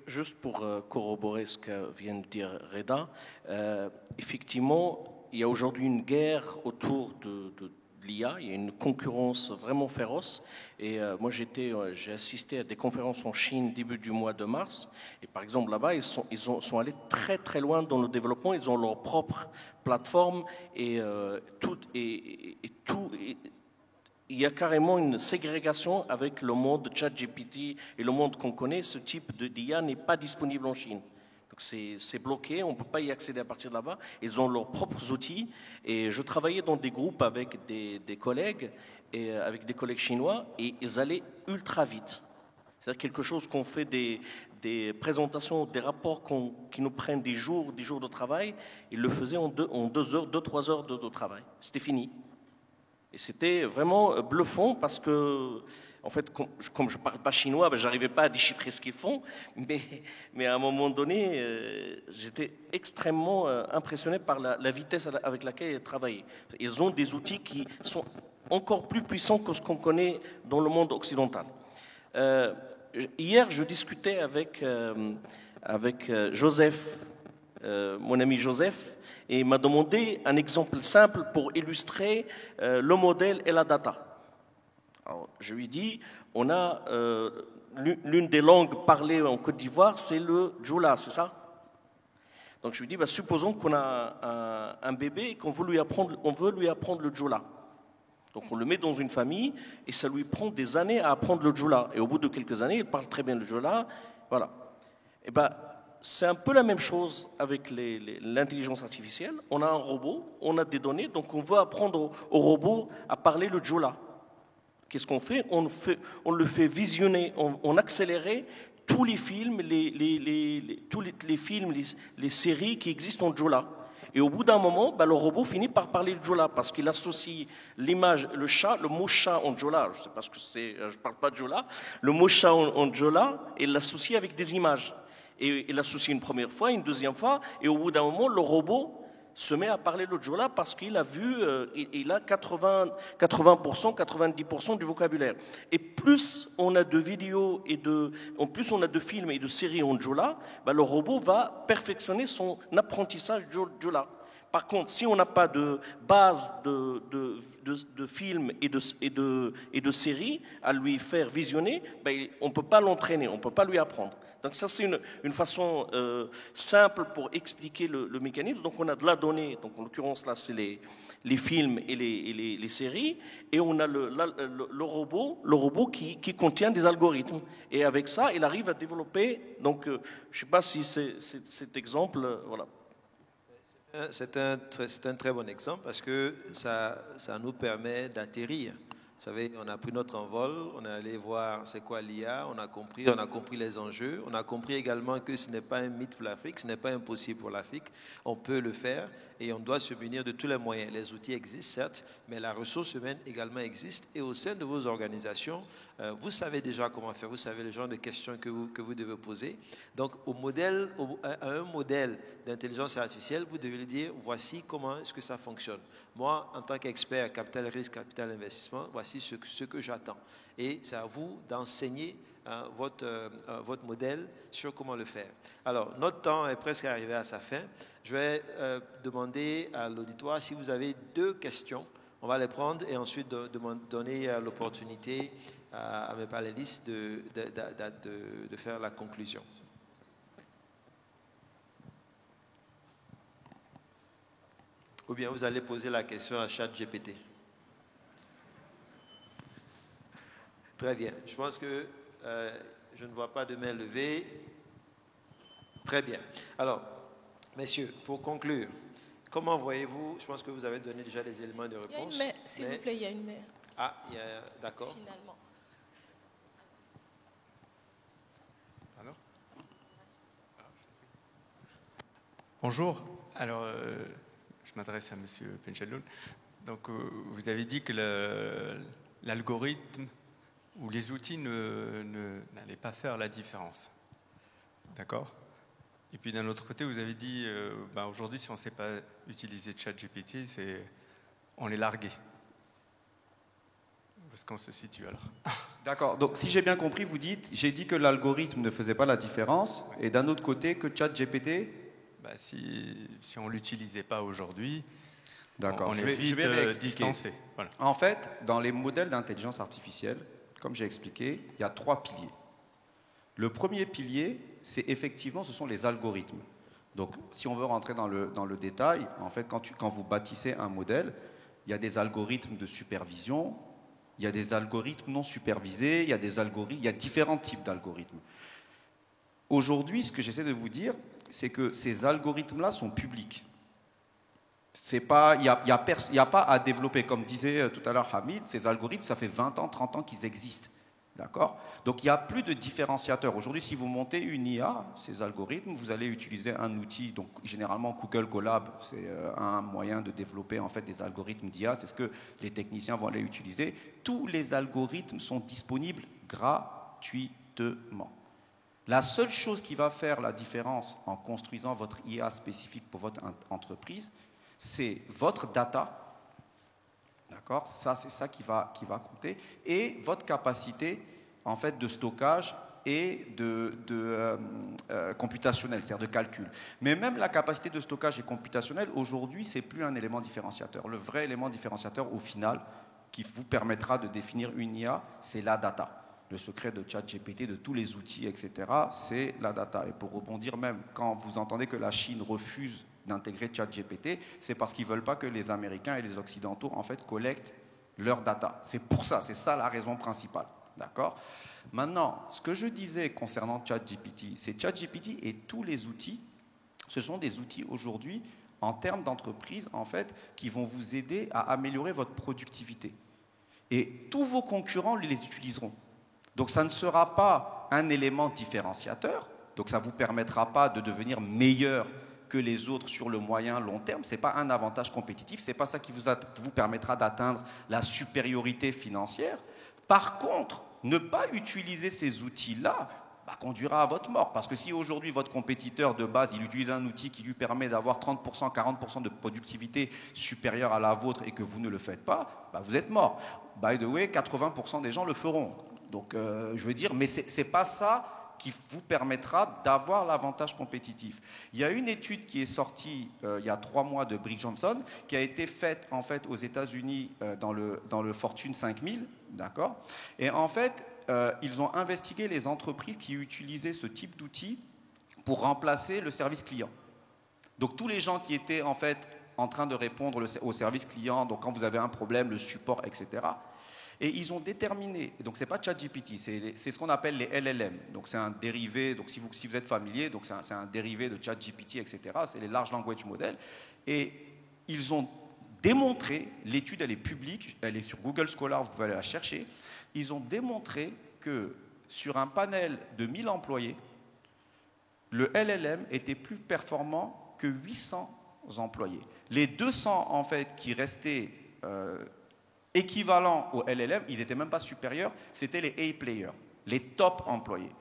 Juste pour corroborer ce que vient de dire Reda, effectivement, il y a aujourd'hui une guerre autour de l'IA, il y a une concurrence vraiment féroce. Et moi, j'ai assisté à des conférences en Chine début du mois de mars. Et par exemple, là-bas, ils sont allés très très loin dans le développement. Ils ont leur propre plateforme et il y a carrément une ségrégation avec le monde de ChatGPT et le monde qu'on connaît. Ce type d'IA n'est pas disponible en Chine. Donc c'est bloqué, on ne peut pas y accéder à partir de là-bas. Ils ont leurs propres outils. Et je travaillais dans des groupes avec des collègues, et avec des collègues chinois, et ils allaient ultra vite. C'est-à-dire quelque chose qu'on fait des présentations, des rapports qui nous prennent des jours de travail, ils le faisaient en 2-3 heures de travail. C'était fini. Et c'était vraiment bluffant parce que, en fait, comme je ne parle pas chinois, ben, je n'arrivais pas à déchiffrer ce qu'ils font. Mais à un moment donné, j'étais extrêmement impressionné par la vitesse avec laquelle ils travaillaient. Ils ont des outils qui sont encore plus puissants que ce qu'on connaît dans le monde occidental. Hier, je discutais avec Joseph, mon ami Joseph, et il m'a demandé un exemple simple pour illustrer le modèle et la data. Alors, je lui dis, on a l'une des langues parlées en Côte d'Ivoire, c'est le Djoula, c'est ça? Donc je lui dis, bah, supposons qu'on a un bébé et qu'on veut lui apprendre le Djoula. Donc on le met dans une famille et ça lui prend des années à apprendre le Djoula. Et au bout de quelques années, il parle très bien le Djoula. Voilà. Et ben, c'est un peu la même chose avec l'intelligence artificielle. On a un robot, on a des données, donc on veut apprendre au robot à parler le Djoula. Qu'est-ce qu'on fait? On le fait visionner, on accélérait tous les films, les séries qui existent en Djoula. Et au bout d'un moment, ben, le robot finit par parler le Djoula parce qu'il associe l'image, le mot chat en Djoula, je ne sais pas ce que c'est, je ne parle pas de Djoula, le mot chat en Djoula, et l'associe avec des images. Et il l'associe une première fois, une deuxième fois, et au bout d'un moment, le robot se met à parler le Djoula parce qu'il a vu, il a 80%, 90% du vocabulaire. Et plus on a de vidéos en plus on a de films et de séries en Djoula, ben le robot va perfectionner son apprentissage Djoula. Par contre, si on n'a pas de base de films et de séries à lui faire visionner, ben on ne peut pas l'entraîner, on ne peut pas lui apprendre. Donc ça, c'est une façon simple pour expliquer le mécanisme. Donc on a de la donnée, donc en l'occurrence là, c'est les films et les séries, et on a le robot qui contient des algorithmes. Et avec ça, il arrive à développer, donc je ne sais pas si cet exemple, voilà. C'est un très bon exemple parce que ça nous permet d'atterrir Vous savez, on a pris notre envol, on est allé voir c'est quoi l'IA, on a compris les enjeux, on a compris également que ce n'est pas un mythe pour l'Afrique, ce n'est pas impossible pour l'Afrique, on peut le faire et on doit se munir de tous les moyens. Les outils existent, certes, mais la ressource humaine également existe et au sein de vos organisations, vous savez déjà comment faire, vous savez le genre de questions que vous devez poser. Donc, à un modèle d'intelligence artificielle, vous devez lui dire, voici comment est-ce que ça fonctionne. Moi, en tant qu'expert capital risque, capital investissement, voici ce que j'attends. Et c'est à vous d'enseigner votre modèle sur comment le faire. Alors, notre temps est presque arrivé à sa fin. Je vais demander à l'auditoire si vous avez 2 questions. On va les prendre et ensuite donner l'opportunité à mes panélistes de faire la conclusion. Ou bien vous allez poser la question à ChatGPT. Très bien. Je pense que je ne vois pas de main levée. Très bien. Alors, messieurs, pour conclure, comment voyez-vous, je pense que vous avez donné déjà les éléments de réponse. Il y a une main, s'il vous plaît, il y a une main. Ah, d'accord. Finalement. Alors bonjour. Alors, je m'adresse à M. Penchaloun. Donc, vous avez dit que l'algorithme ou les outils n'allaient pas faire la différence. D'accord ? Et puis d'un autre côté, vous avez dit, aujourd'hui, si on ne sait pas utiliser ChatGPT, on est largué. Où est-ce qu'on se situe alors ? D'accord, donc si j'ai bien compris, vous dites, j'ai dit que l'algorithme ne faisait pas la différence, et d'un autre côté, que ChatGPT... Si on ne l'utilisait pas aujourd'hui, d'accord. on Je est vais vite réexpliquer. distancé. Voilà. En fait, dans les modèles d'intelligence artificielle, comme j'ai expliqué, il y a 3 piliers. Le premier pilier, ce sont les algorithmes. Donc, si on veut rentrer dans le détail, en fait, quand vous bâtissez un modèle, il y a des algorithmes de supervision, il y a des algorithmes non supervisés, il y a différents types d'algorithmes. Aujourd'hui, ce que j'essaie de vous dire, c'est que ces algorithmes-là sont publics. Il n'y a pas à développer. Comme disait tout à l'heure Hamid, ces algorithmes, ça fait 20 ans, 30 ans qu'ils existent. D'accord ? Donc il n'y a plus de différenciateur. Aujourd'hui, si vous montez une IA, ces algorithmes, vous allez utiliser un outil, donc généralement Google Colab, c'est un moyen de développer en fait des algorithmes d'IA, c'est ce que les techniciens vont aller utiliser. Tous les algorithmes sont disponibles gratuitement. La seule chose qui va faire la différence en construisant votre IA spécifique pour votre entreprise, c'est votre data. D'accord ? Ça, c'est ça qui va compter. Et votre capacité, en fait, de stockage et computationnel, c'est-à-dire de calcul. Mais même la capacité de stockage et computationnel, aujourd'hui, c'est plus un élément différenciateur. Le vrai élément différenciateur, au final, qui vous permettra de définir une IA, c'est la data. Le secret de ChatGPT, de tous les outils, etc., c'est la data. Et pour rebondir même, quand vous entendez que la Chine refuse d'intégrer ChatGPT, c'est parce qu'ils ne veulent pas que les Américains et les Occidentaux, en fait, collectent leur data. C'est pour ça, c'est ça la raison principale. D'accord ? Maintenant, ce que je disais concernant ChatGPT, c'est ChatGPT et tous les outils, ce sont des outils aujourd'hui, en termes d'entreprise, en fait, qui vont vous aider à améliorer votre productivité. Et tous vos concurrents les utiliseront. Donc ça ne sera pas un élément différenciateur, donc ça ne vous permettra pas de devenir meilleur que les autres sur le moyen long terme, ce n'est pas un avantage compétitif, ce n'est pas ça qui vous permettra d'atteindre la supériorité financière. Par contre, ne pas utiliser ces outils-là conduira à votre mort, parce que si aujourd'hui votre compétiteur de base, il utilise un outil qui lui permet d'avoir 30%, 40% de productivité supérieure à la vôtre et que vous ne le faites pas, vous êtes mort. By the way, 80% des gens le feront. Donc, je veux dire, mais ce n'est pas ça qui vous permettra d'avoir l'avantage compétitif. Il y a une étude qui est sortie il y a 3 mois de Brick Johnson, qui a été faite en fait aux États-Unis dans le Fortune 5000, d'accord ? Et en fait, ils ont investigué les entreprises qui utilisaient ce type d'outils pour remplacer le service client. Donc, tous les gens qui étaient en fait en train de répondre au service client, donc quand vous avez un problème, le support, etc. Et ils ont déterminé, donc ce n'est pas ChatGPT, c'est ce qu'on appelle les LLM. Donc c'est un dérivé, donc si vous êtes familier, donc c'est un dérivé de ChatGPT, etc. C'est les Large Language Models. Et ils ont démontré, l'étude elle est publique, elle est sur Google Scholar, vous pouvez aller la chercher, ils ont démontré que sur un panel de 1000 employés, le LLM était plus performant que 800 employés. Les 200 en fait qui restaient équivalents au LLM, ils n'étaient même pas supérieurs, c'était les A-players, les top employés.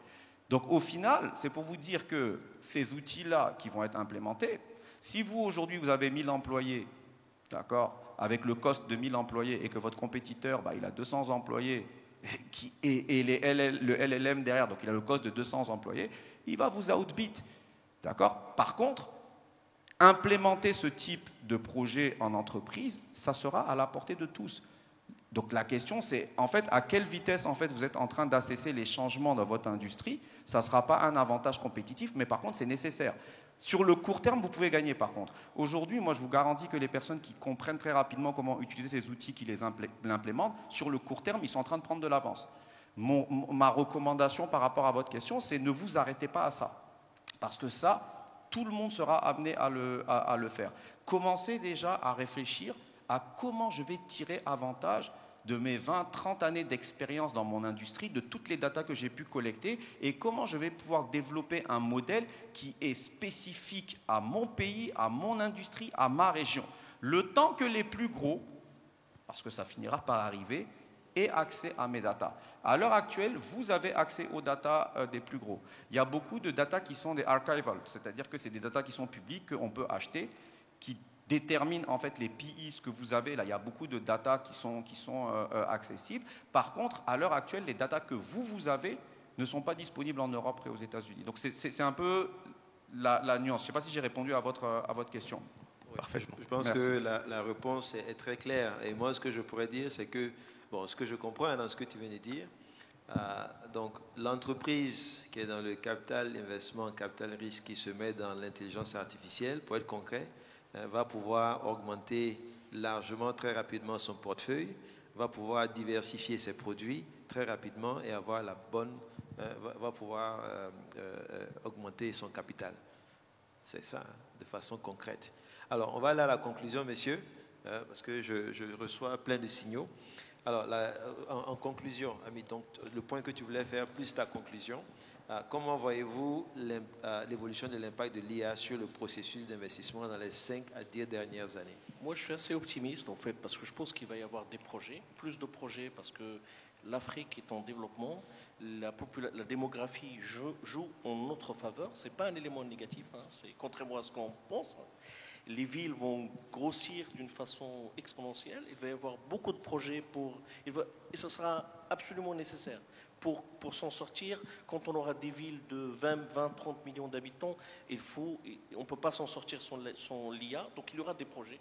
Donc au final, c'est pour vous dire que ces outils-là qui vont être implémentés, si vous aujourd'hui vous avez 1000 employés, d'accord, avec le cost de 1000 employés et que votre compétiteur, il a 200 employés et le LLM derrière, donc il a le cost de 200 employés, il va vous outbeat. D'accord ? Par contre, implémenter ce type de projet en entreprise, ça sera à la portée de tous. Donc la question c'est, en fait, à quelle vitesse en fait, vous êtes en train d'assesser les changements dans votre industrie. Ça ne sera pas un avantage compétitif, mais par contre c'est nécessaire. Sur le court terme, vous pouvez gagner par contre. Aujourd'hui, moi je vous garantis que les personnes qui comprennent très rapidement comment utiliser ces outils, qui les implémentent, sur le court terme, ils sont en train de prendre de l'avance. Ma recommandation par rapport à votre question, c'est ne vous arrêtez pas à ça. Parce que ça, tout le monde sera amené à le faire. Commencez déjà à réfléchir à comment je vais tirer avantage de mes 20, 30 années d'expérience dans mon industrie, de toutes les datas que j'ai pu collecter, et comment je vais pouvoir développer un modèle qui est spécifique à mon pays, à mon industrie, à ma région. Le temps que les plus gros, parce que ça finira par arriver, aient accès à mes datas. À l'heure actuelle, vous avez accès aux datas des plus gros. Il y a beaucoup de datas qui sont des archival, c'est-à-dire que c'est des datas qui sont publiques, qu'on peut acheter, qui détermine en fait les PIs que vous avez. Là, il y a beaucoup de data qui sont accessibles. Par contre, à l'heure actuelle, les data que vous avez ne sont pas disponibles en Europe et aux États-Unis. Donc, c'est un peu la nuance. Je ne sais pas si j'ai répondu à votre question. Oui, parfaitement. Je pense que la réponse est très claire. Et moi, ce que je pourrais dire, c'est que, ce que je comprends dans ce que tu viens de dire, donc l'entreprise qui est dans le capital investissement, capital risque, qui se met dans l'intelligence artificielle, pour être concret, va pouvoir augmenter largement, très rapidement son portefeuille, va pouvoir diversifier ses produits très rapidement et avoir la bonne, va pouvoir augmenter son capital. C'est ça, de façon concrète. Alors, on va aller à la conclusion, messieurs, parce que je reçois plein de signaux. Alors, en conclusion, Ami, donc, le point que tu voulais faire, plus ta conclusion, comment voyez-vous l'évolution de l'impact de l'IA sur le processus d'investissement dans les 5 à 10 dernières années? Moi, je suis assez optimiste, en fait, parce que je pense qu'il va y avoir des projets, plus de projets, parce que l'Afrique est en développement, la démographie joue en notre faveur. Ce n'est pas un élément négatif, c'est contrairement à ce qu'on pense. Les villes vont grossir d'une façon exponentielle. Il va y avoir beaucoup de projets et ce sera absolument nécessaire pour s'en sortir. Quand on aura des villes de 20, 30 millions d'habitants, on ne peut pas s'en sortir sans l'IA, donc il y aura des projets.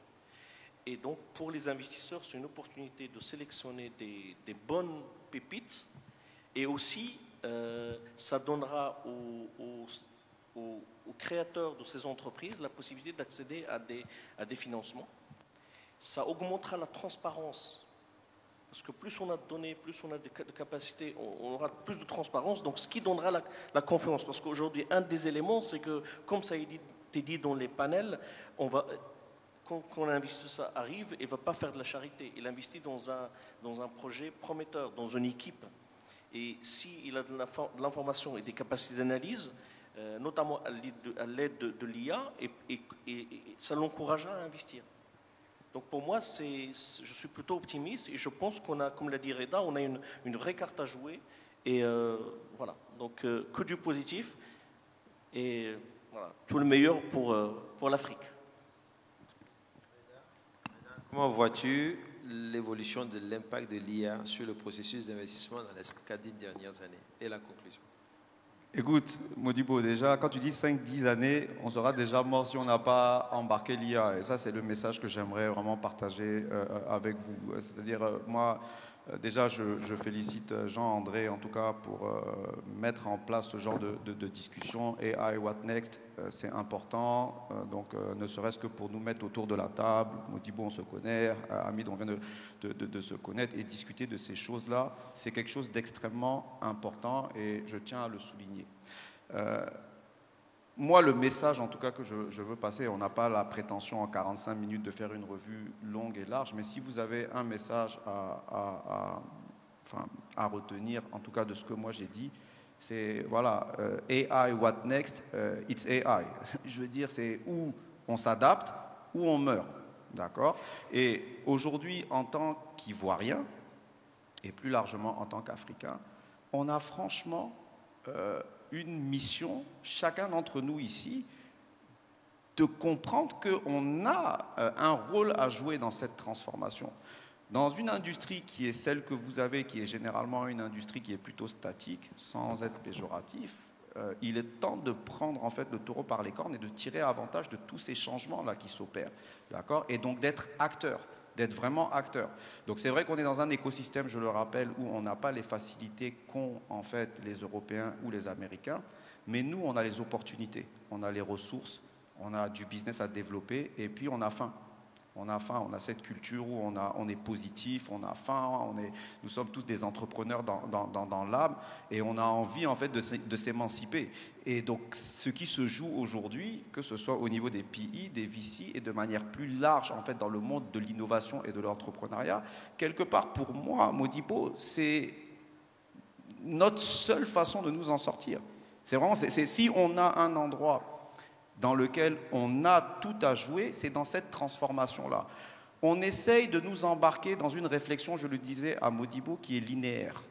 Et donc pour les investisseurs, c'est une opportunité de sélectionner des bonnes pépites, et aussi ça donnera aux créateurs de ces entreprises la possibilité d'accéder à des financements. Ça augmentera la transparence, parce que plus on a de données, plus on a de capacités, on aura plus de transparence, donc ce qui donnera la confiance. Parce qu'aujourd'hui, un des éléments, c'est que, comme ça a été dit dans les panels, quand l'investisseur arrive, il ne va pas faire de la charité, il investit dans un projet prometteur, dans une équipe. Et s'il a de l'information et des capacités d'analyse, notamment à l'aide de l'IA, et ça l'encouragera à investir. Donc pour moi, je suis plutôt optimiste, et je pense qu'on a, comme l'a dit Reda, on a une vraie carte à jouer. Et voilà, donc que du positif, et voilà, tout le meilleur pour l'Afrique. Comment vois-tu l'évolution de l'impact de l'IA sur le processus d'investissement dans les 4 dernières années? Et la conclusion. Écoute, Modibo, déjà, quand tu dis 5-10 années, on sera déjà mort si on n'a pas embarqué l'IA. Et ça, c'est le message que j'aimerais vraiment partager avec vous. C'est-à-dire, moi, déjà, je félicite Jean-André, en tout cas, pour mettre en place ce genre de discussion. AI, what next, c'est important. Donc, ne serait-ce que pour nous mettre autour de la table. Modibo, on se connaît. Hamid, on vient de se connaître. Et discuter de ces choses-là, c'est quelque chose d'extrêmement important. Et je tiens à le souligner. moi, le message en tout cas que je veux passer, on n'a pas la prétention en 45 minutes de faire une revue longue et large, mais si vous avez un message à retenir, en tout cas de ce que moi j'ai dit, c'est voilà, AI, what next? It's AI. Je veux dire, c'est où on s'adapte, où on meurt. D'accord? Et aujourd'hui, en tant qu'Ivoirien, et plus largement en tant qu'Africain, on a franchement une mission, chacun d'entre nous ici, de comprendre qu'on a un rôle à jouer dans cette transformation. Dans une industrie qui est celle que vous avez, qui est généralement une industrie qui est plutôt statique, sans être péjoratif, il est temps de prendre en fait le taureau par les cornes et de tirer avantage de tous ces changements-là qui s'opèrent. D'accord? Et donc d'être acteur, d'être vraiment acteur. Donc c'est vrai qu'on est dans un écosystème, je le rappelle, où on n'a pas les facilités qu'ont en fait les Européens ou les Américains, mais nous, on a les opportunités, on a les ressources, on a du business à développer et puis on a faim. On a faim, on a cette culture où on est positif, on a faim, nous sommes tous des entrepreneurs dans l'âme et on a envie en fait de s'émanciper. Et donc ce qui se joue aujourd'hui, que ce soit au niveau des PI, des VC et de manière plus large en fait dans le monde de l'innovation et de l'entrepreneuriat, quelque part pour moi, Modibo, c'est notre seule façon de nous en sortir. C'est vraiment, si on a un endroit dans lequel on a tout à jouer, c'est dans cette transformation-là. On essaye de nous embarquer dans une réflexion, je le disais à Modibo, qui est linéaire.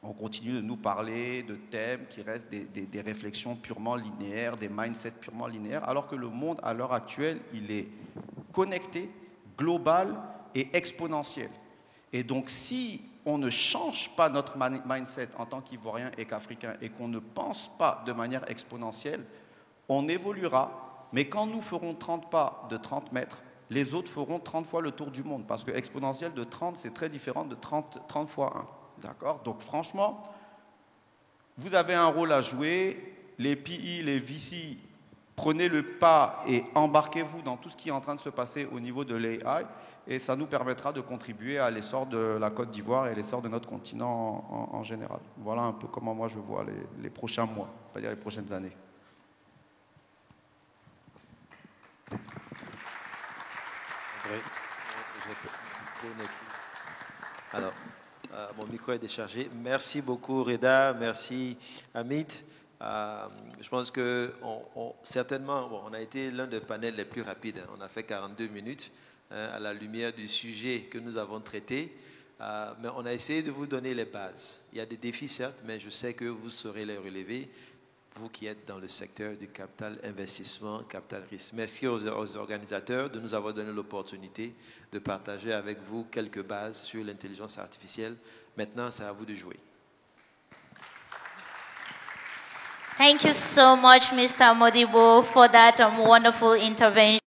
On continue de nous parler de thèmes qui restent des réflexions purement linéaires, des mindsets purement linéaires, alors que le monde, à l'heure actuelle, il est connecté, global et exponentiel. Et donc, si on ne change pas notre mindset en tant qu'Ivoirien et qu'Africain et qu'on ne pense pas de manière exponentielle, on évoluera, mais quand nous ferons 30 pas de 30 mètres, les autres feront 30 fois le tour du monde, parce que exponentielle de 30, c'est très différent de 30 fois 1. D'accord? Donc franchement, vous avez un rôle à jouer, les PI, les VC, prenez le pas et embarquez-vous dans tout ce qui est en train de se passer au niveau de l'AI, et ça nous permettra de contribuer à l'essor de la Côte d'Ivoire et l'essor de notre continent en général. Voilà un peu comment moi je vois les prochains mois, pas dire les prochaines années. Alors, mon micro est déchargé. Merci beaucoup, Reda. Merci, Amit. Je pense que certainement, on a été l'un des panels les plus rapides. On a fait 42 minutes à la lumière du sujet que nous avons traité. Mais on a essayé de vous donner les bases. Il y a des défis, certes, mais je sais que vous saurez les relever. Vous qui êtes dans le secteur du capital investissement, capital risque. Merci aux organisateurs de nous avoir donné l'opportunité de partager avec vous quelques bases sur l'intelligence artificielle. Maintenant, c'est à vous de jouer. Thank you so much, Mr. Modibo, for that wonderful intervention.